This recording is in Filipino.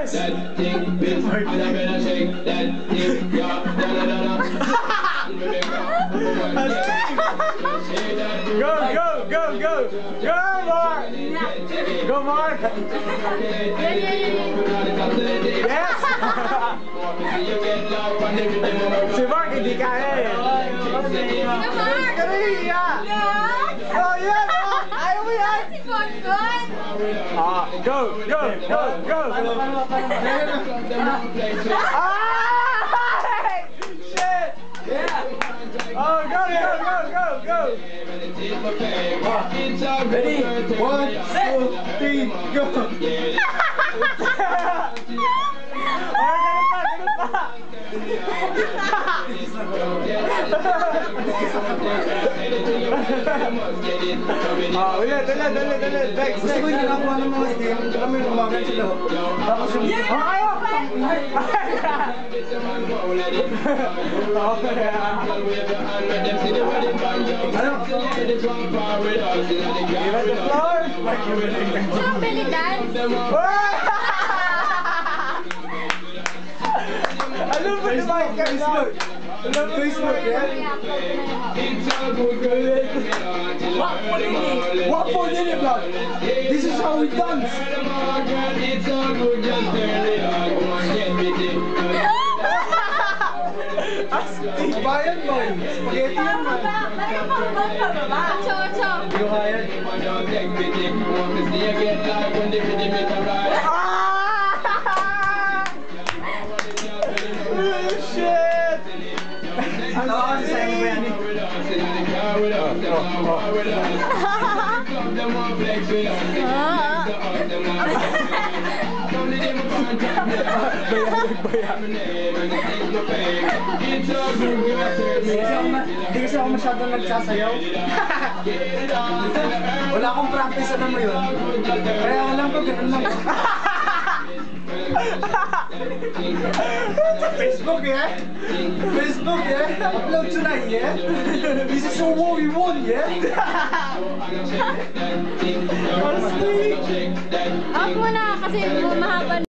Yes! Go, go, go, go! Go, Mark! Go, Mark! Yes! Si Mark hindi kaya eh. Kaya! Oh, yan! Ayaw mo yan! Ah, go, go, go, go! Ah! Shit! Oh, go, go, go, go, go! Ready? 1, 2, 3, go! Ulit. Next. Gusto ko yung ginagawa ng mga steam, kami lumagan sila. Tapos yung... Kayo! Ano? Give it the floor! Saan belly dance? Ano ba naman ka na? Facebook, yeah? What for Lily Blood? This is how we dance! Bayan mo! Spaghetti yan man! Cho. Yung hayan. Shit! Ano kasi sa'yo mo yan? Hindi kasi ako masyadong nagsasayaw. Wala akong practice, alam mo yun. Kaya alam ko, ganun lang. Facebook, yeah? Facebook, yeah? Upload tonight, yeah? This is what we want, yeah? Off mo na kasi mahaba